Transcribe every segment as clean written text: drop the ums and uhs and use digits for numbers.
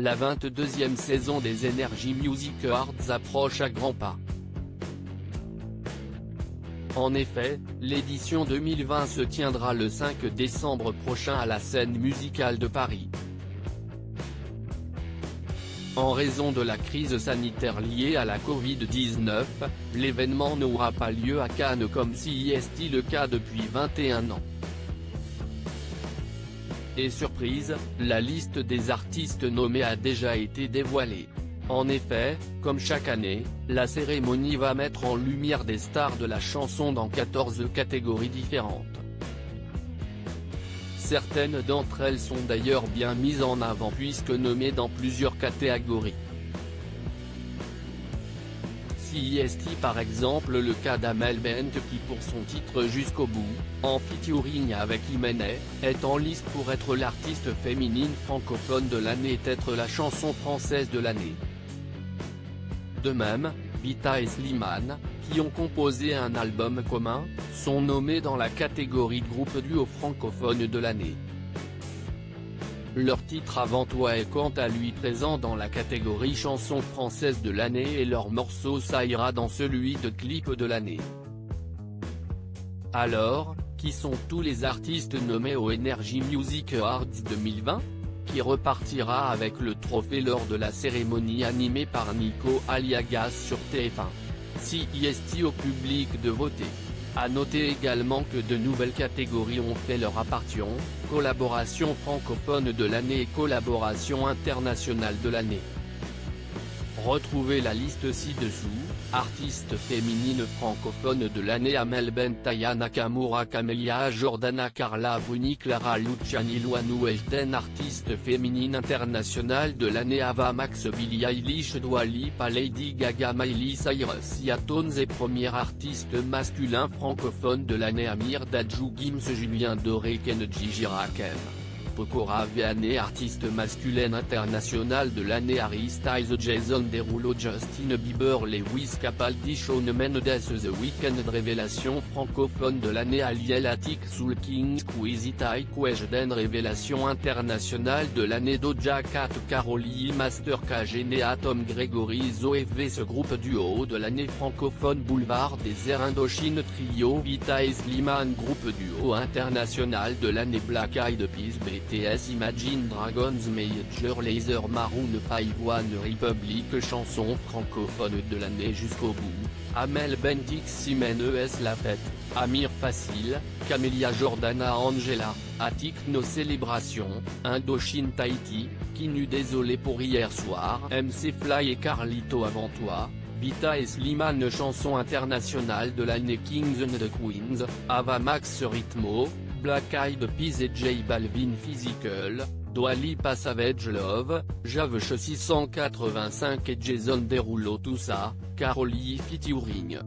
la 22e saison des Energy Music Awards approche à grands pas. En effet, l'édition 2020 se tiendra le 5 décembre prochain à la Scène musicale de Paris. En raison de la crise sanitaire liée à la Covid-19, l'événement n'aura pas lieu à Cannes comme si est le cas depuis 21 ans. Et surprise, la liste des artistes nommés a déjà été dévoilée. En effet, comme chaque année, la cérémonie va mettre en lumière des stars de la chanson dans 14 catégories différentes. Certaines d'entre elles sont d'ailleurs bien mises en avant puisque nommées dans plusieurs catégories. CEST par exemple le cas d'Amel Bent qui pour son titre Jusqu'au bout, en featuring avec Imene, est en liste pour être l'artiste féminine francophone de l'année et être la chanson française de l'année. De même, Vita et Slimane, qui ont composé un album commun, sont nommés dans la catégorie groupe duo francophone de l'année. Leur titre Avant toi est quant à lui présent dans la catégorie chanson française de l'année et leur morceau Ça ira dans celui de clip de l'année. Alors, qui sont tous les artistes nommés aux Energy Music Awards 2020 ? Qui repartira avec le trophée lors de la cérémonie animée par Nico Aliagas sur TF1. CEST au public de voter. À noter également que de nouvelles catégories ont fait leur apparition, collaboration francophone de l'année et collaboration internationale de l'année. Retrouvez la liste ci-dessous. Artistes féminines francophones de l'année Amel Bent, Aya Nakamura, Camelia Jordana, Carla Bruni, Clara Luciani, Luanou Elden. Artistes féminines internationales de l'année Ava Max, Billie Eilish, Dua Lipa, Lady Gaga, Miley Cyrus, Sia Tones. Et premier artiste masculin francophone de l'année Amir Dadju, Gims, Julien Doré, Kenji Girac, Pokora Vianney. Artiste masculine internationale de l'année Harry Styles, Jason Derulo, Justin Bieber, Lewis Capaldi, Shawn Mendes. The Weeknd. Révélation francophone de l'année Aliel Attic, Soul King, Squeezie, Taïk Weshden. Révélation internationale de l'année Doja Cat, Karoli, Master KG, Nea, Tom Gregory, Zoé V. Ce groupe duo de l'année francophone Boulevard des Airs Indochine Trio, Vita et Slimane. Groupe duo international de l'année Black Eyed Peas, BTS, Imagine Dragons, Major Lazer, Maroon 5, One Republic. Chanson francophone de l'année Jusqu'au bout, Amel Bent, Ximène La Fête, Amir Facile, Camelia Jordana, Angela, Attic Nos Célébrations, Indochine Tahiti, Kinu Désolé pour hier soir, MC Fly et Carlito Avant toi, Vita et Slimane. Chanson internationale de l'année Kings and the Queens, Ava Max Ritmo, Black Eyed Peas et J Balvin Physical, Dua Lipa Savage Love, Javche 685 et Jason Derulo. Tout ça, Karoli featuring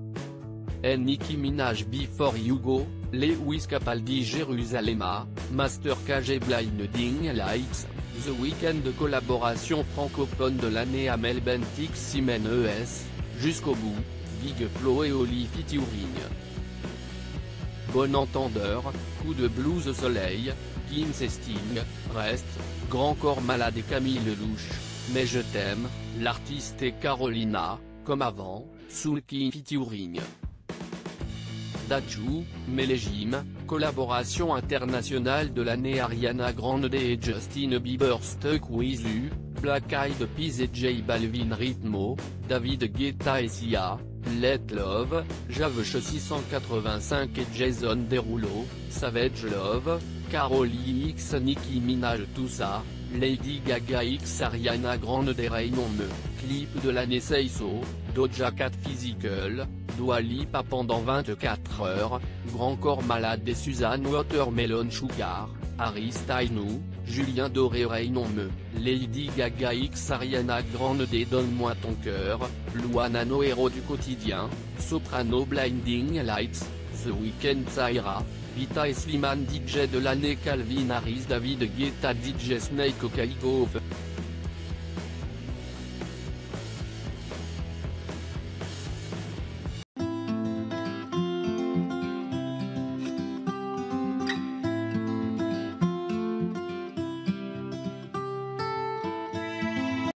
Nicki Minaj Before You Go, Lewis Capaldi Jérusalema, Master KG Blinding Lights. The Weeknd. Collaboration francophone de l'année Amel Bent, Ximène Jusqu'au bout, Big Flo et Oli featuring Bon Entendeur, Coup de blues au soleil, Gims et Sting, Reste, Grand Corps Malade et Camille Lelouch, Mais je t'aime, l'artiste est Carolina, Comme avant, Soul King featuring Dadju, Melejim. Collaboration internationale de l'année Ariana Grande et Justin Bieber. Stuck With You, Black Eyed Peas et J Balvin Ritmo, David Guetta et Sia, Let Love, Javche 685 et Jason Derulo, Savage Love, Karoli X, Nicki Minaj. Tout ça, Lady Gaga X, Ariana Grande des Rayon Me, clip de l'année Seiso, Doja Cat Physical, Dua Lipa Pendant 24 heures, Grand Corps Malade et Suzanne Watermelon Sugar, Harry Styles, Julien Doré Rayon Me, Lady Gaga X, Ariana Grande des Donne-moi ton cœur, Luana No Héros du quotidien, Soprano Blinding Lights, The Weeknd Zaira, Vita et Slimane. DJ de l'année Calvin Harris, David Guetta, DJ Snake Okaïko.